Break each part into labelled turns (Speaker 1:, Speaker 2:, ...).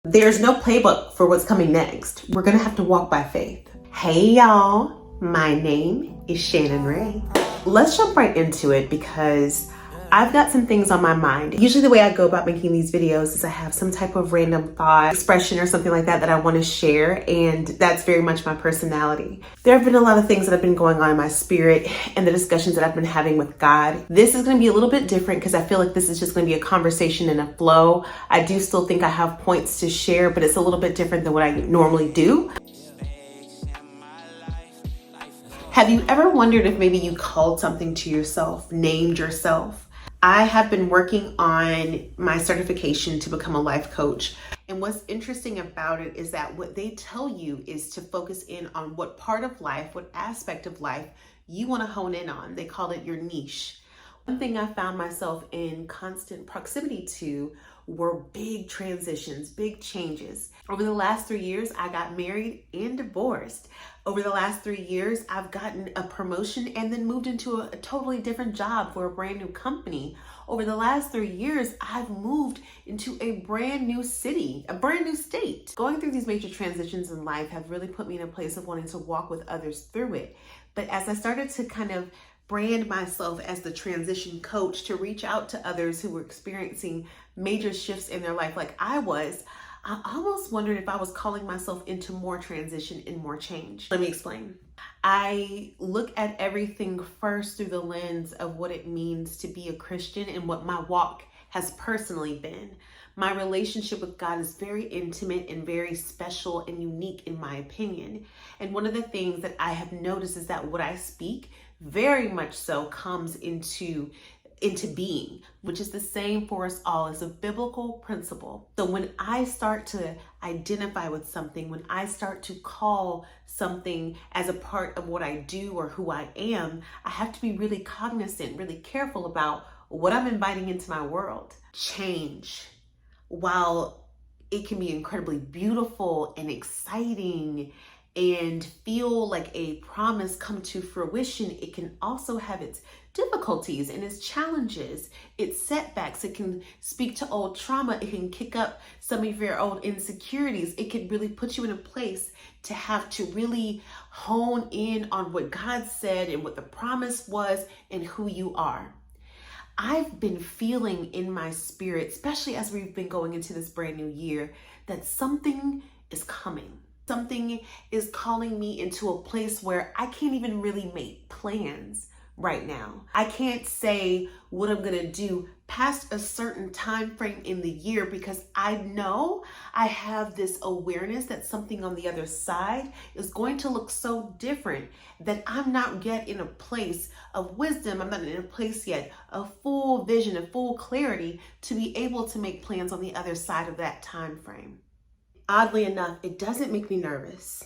Speaker 1: There's no playbook for what's coming next. We're gonna have to walk by faith. Hey y'all, my name is Shannon Ray. Let's jump right into it because I've got some things on my mind. Usually the way I go about making these videos is I have some type of random thought, expression, or something like that I want to share, and that's very much my personality. There have been a lot of things that have been going on in my spirit and the discussions that I've been having with God. This is going to be a little bit different because I feel like this is just going to be a conversation and a flow. I do still think I have points to share, but it's a little bit different than what I normally do. Have you ever wondered if maybe you called something to yourself, named yourself? I have been working on my certification to become a life coach. And what's interesting about it is that what they tell you is to focus in on what part of life, what aspect of life you want to hone in on. They call it your niche. One thing I found myself in constant proximity to were big transitions, big changes. Over the last 3 years, I got married and divorced. Over the last 3 years, I've gotten a promotion and then moved into a totally different job for a brand new company. Over the last 3 years, I've moved into a brand new city, a brand new state. Going through these major transitions in life have really put me in a place of wanting to walk with others through it. But as I started to kind of brand myself as the transition coach to reach out to others who were experiencing major shifts in their life like I was, I almost wondered if I was calling myself into more transition and more change. Let me explain. I look at everything first through the lens of what it means to be a Christian and what my walk has personally been. My relationship with God is very intimate and very special and unique in my opinion. And one of the things that I have noticed is that what I speak very much so comes into being, which is the same for us all. It's a biblical principle. So when I start to identify with something, when I start to call something as a part of what I do or who I am, I have to be really cognizant, really careful about what I'm inviting into my world. Change, while it can be incredibly beautiful and exciting and feel like a promise come to fruition, it can also have its difficulties and its challenges, its setbacks. It can speak to old trauma. It can kick up some of your old insecurities. It can really put you in a place to have to really hone in on what God said and what the promise was and who you are. I've been feeling in my spirit, especially as we've been going into this brand new year, that something is coming. Something is calling me into a place where I can't even really make plans right now. I can't say what I'm gonna do past a certain time frame in the year because I know I have this awareness that something on the other side is going to look so different, that I'm not yet in a place of wisdom. I'm not in a place yet of full vision, of full clarity to be able to make plans on the other side of that time frame. Oddly enough, it doesn't make me nervous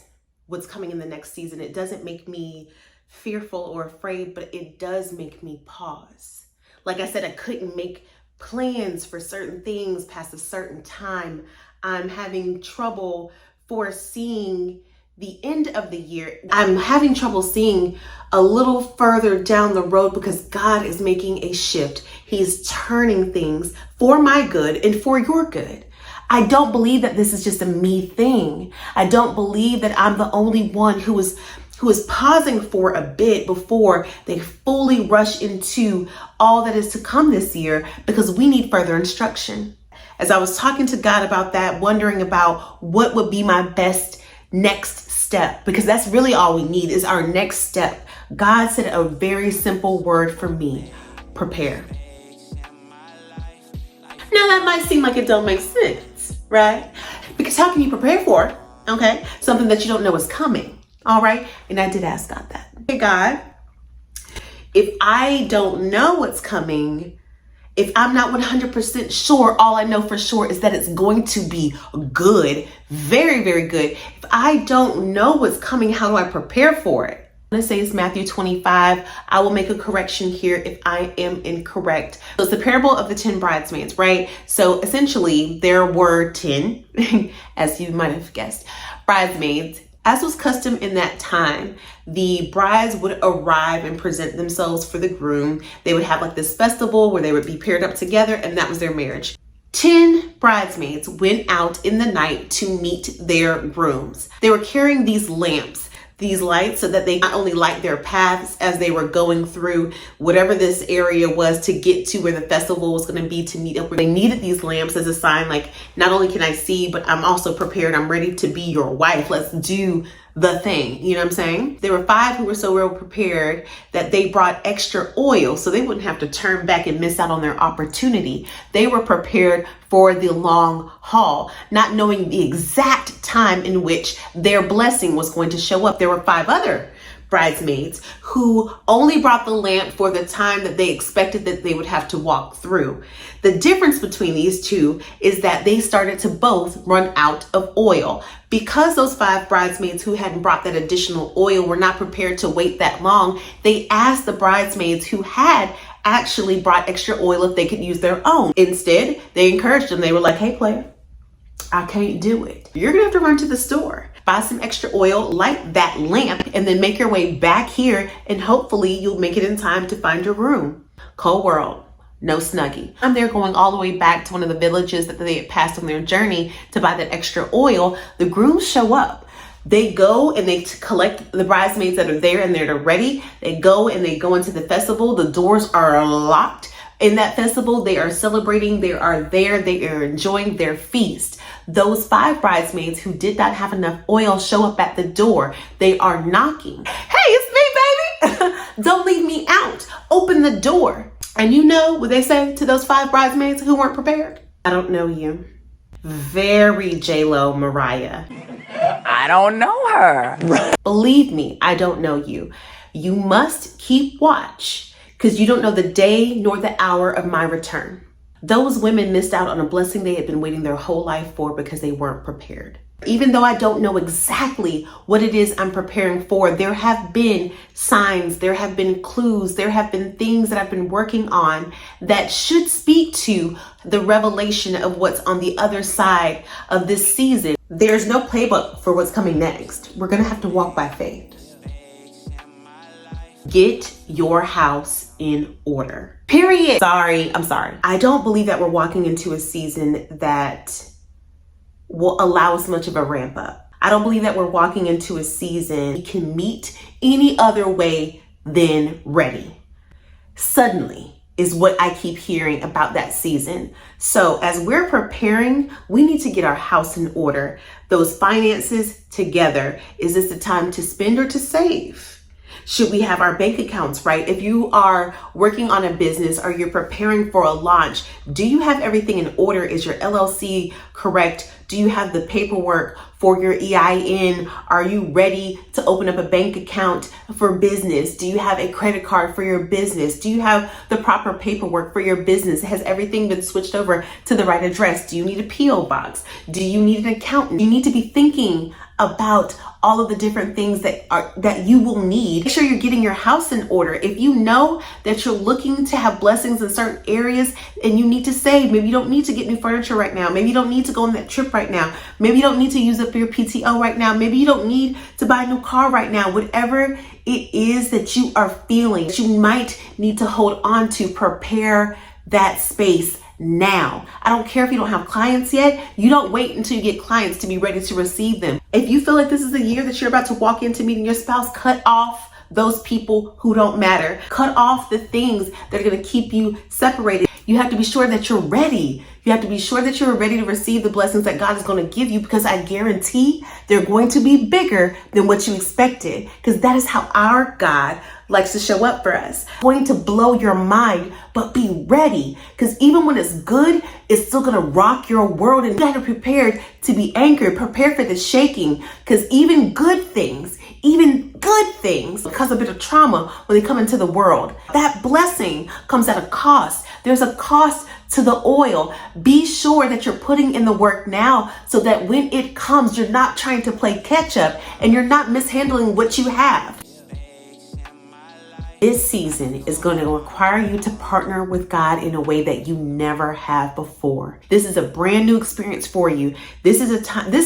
Speaker 1: what's coming in the next season. It doesn't make me fearful or afraid, but it does make me pause. Like I said, I couldn't make plans for certain things past a certain time. I'm having trouble foreseeing the end of the year. I'm having trouble seeing a little further down the road because God is making a shift. He's turning things for my good and for your good. I don't believe that this is just a me thing. I don't believe that I'm the only one who is pausing for a bit before they fully rush into all that is to come this year, because we need further instruction. As I was talking to God about that, wondering about what would be my best next step, because that's really all we need is our next step. God said a very simple word for me: prepare. Now that might seem like it don't make sense, right? Because how can you prepare for, okay, something that you don't know is coming, all right? And I did ask God that. Hey God, if I don't know what's coming, if I'm not 100% sure, all I know for sure is that it's going to be good, very, very good. If I don't know what's coming, how do I prepare for it? Let's say it's Matthew 25. I will make a correction here if I am incorrect. So it's the parable of the 10 bridesmaids, right? So essentially there were 10, as you might have guessed, bridesmaids. As was custom in that time, the brides would arrive and present themselves for the groom. They would have like this festival where they would be paired up together, and that was their marriage. 10 bridesmaids went out in the night to meet their grooms. They were carrying these lamps, these lights, so that they not only light their paths as they were going through whatever this area was to get to where the festival was going to be to meet up. They needed these lamps as a sign, like, not only can I see, but I'm also prepared. I'm ready to be your wife. Let's do the thing. You know what I'm saying? There were 5 who were so well prepared that they brought extra oil so they wouldn't have to turn back and miss out on their opportunity. They were prepared for the long haul, not knowing the exact time in which their blessing was going to show up. There were 5 other bridesmaids who only brought the lamp for the time that they expected that they would have to walk through. The difference between these two is that they started to both run out of oil. Because those 5 bridesmaids who hadn't brought that additional oil were not prepared to wait that long, they asked the bridesmaids who had actually brought extra oil if they could use their own. Instead, they encouraged them. They were like, hey, player, I can't do it. You're gonna have to run to the store, buy some extra oil, light that lamp, and then make your way back here, and hopefully you'll make it in time to find your room. Cold world, no Snuggie. And they're going all the way back to one of the villages that they had passed on their journey to buy that extra oil. The grooms show up. They go and they collect the bridesmaids that are there and they're ready. They go and they go into the festival. The doors are locked. In that festival, they are celebrating, they are there, they are enjoying their feast. Those 5 bridesmaids who did not have enough oil show up at the door. They are knocking. Hey, it's me, baby. Don't leave me out. Open the door. And you know what they say to those 5 bridesmaids who weren't prepared? I don't know you. Very J-Lo Mariah.
Speaker 2: I don't know her.
Speaker 1: Believe me, I don't know you. You must keep watch, because you don't know the day nor the hour of my return. Those women missed out on a blessing they had been waiting their whole life for because they weren't prepared. Even though I don't know exactly what it is I'm preparing for, there have been signs, there have been clues, there have been things that I've been working on that should speak to the revelation of what's on the other side of this season. There's no playbook for what's coming next. We're gonna have to walk by faith. Get your house in order. Period. I'm sorry. I don't believe that we're walking into a season that will allow us much of a ramp up. I don't believe that we're walking into a season we can meet any other way than ready. Suddenly is what I keep hearing about that season. So as we're preparing, we need to get our house in order. Those finances together. Is this the time to spend or to save? Should we have our bank accounts right? If you are working on a business or you're preparing for a launch, do you have everything in order? Is your LLC correct? Do you have the paperwork for your EIN? Are you ready to open up a bank account for business? Do you have a credit card for your business? Do you have the proper paperwork for your business? Has everything been switched over to the right address? Do you need a PO box? Do you need an accountant? You need to be thinking about all of the different things that you will need. Make sure you're getting your house in order. If you know that you're looking to have blessings in certain areas and you need to save, maybe you don't need to get new furniture right now. Maybe you don't need to go on that trip right now. Maybe you don't need to use up your PTO right now. Maybe you don't need to buy a new car right now. Whatever it is that you are feeling, that you might need to hold on to, prepare that space now. I don't care if you don't have clients yet. You don't wait until you get clients to be ready to receive them. If you feel like this is the year that you're about to walk into meeting your spouse, cut off those people who don't matter. Cut off the things that are going to keep you separated. You have to be sure that you're ready. You have to be sure that you're ready to receive the blessings that God is going to give you, because I guarantee they're going to be bigger than what you expected, because that is how our God likes to show up for us. Going to blow your mind, but be ready, because even when it's good, it's still going to rock your world, and you got to be prepared to be anchored, prepare for the shaking, because even good things, because of a bit of trauma, when they come into the world, that blessing comes at a cost. There's a cost to the oil. Be sure that you're putting in the work now, so that when it comes, you're not trying to play catch up and you're not mishandling what you have. This season is going to require you to partner with God in a way that you never have before. This is a brand new experience for you. This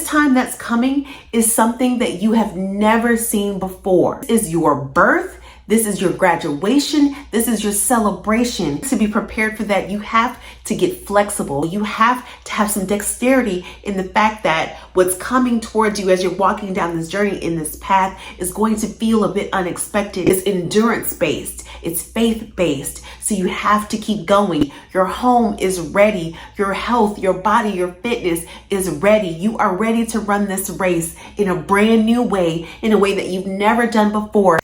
Speaker 1: time that's coming is something that you have never seen before. This is your birth. This is your graduation. This is your celebration. To be prepared for that, you have to get flexible. You have to have some dexterity in the fact that what's coming towards you as you're walking down this journey in this path is going to feel a bit unexpected. It's endurance-based. It's faith-based. So you have to keep going. Your home is ready. Your health, your body, your fitness is ready. You are ready to run this race in a brand new way, in a way that you've never done before.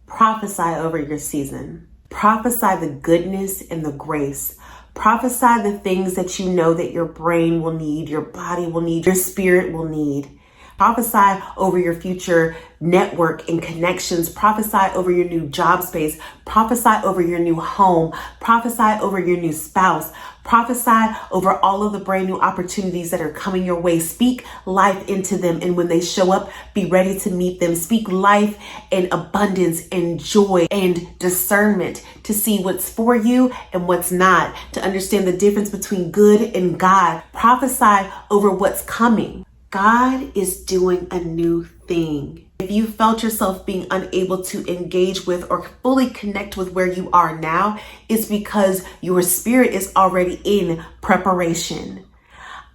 Speaker 1: Prophesy over your season. Prophesy the goodness and the grace. Prophesy the things that you know that your brain will need, your body will need, your spirit will need. Prophesy over your future network and connections. Prophesy over your new job space. Prophesy over your new home. Prophesy over your new spouse. Prophesy over all of the brand new opportunities that are coming your way. Speak life into them. And when they show up, be ready to meet them. Speak life and abundance and joy and discernment to see what's for you and what's not, to understand the difference between good and God. Prophesy over what's coming. God is doing a new thing. If you felt yourself being unable to engage with or fully connect with where you are now, it's because your spirit is already in preparation.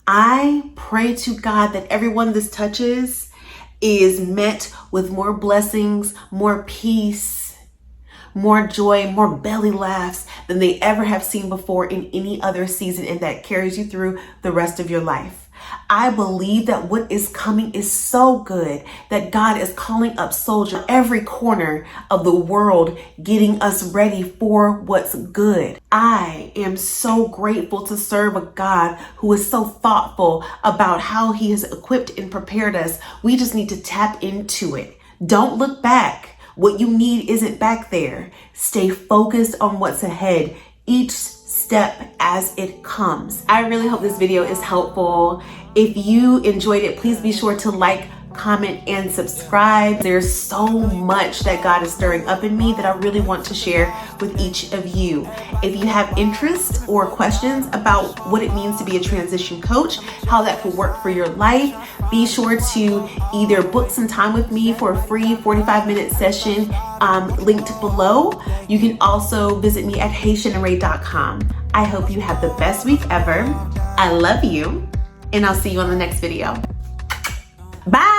Speaker 1: I pray to God that everyone this touches is met with more blessings, more peace, more joy, more belly laughs than they ever have seen before in any other season, and that carries you through the rest of your life. I believe that what is coming is so good that God is calling up soldiers every corner of the world, getting us ready for what's good. I am so grateful to serve a God who is so thoughtful about how he has equipped and prepared us. We just need to tap into it. Don't look back. What you need isn't back there. Stay focused on what's ahead. Each step as it comes. I really hope this video is helpful. If you enjoyed it, please be sure to like, comment, and subscribe. There's so much that God is stirring up in me that I really want to share with each of you. If you have interest or questions about what it means to be a transition coach, how that could work for your life, be sure to either book some time with me for a free 45-minute session linked below. You can also visit me at HeyShannonRae.com. I hope you have the best week ever. I love you, and I'll see you on the next video. Bye.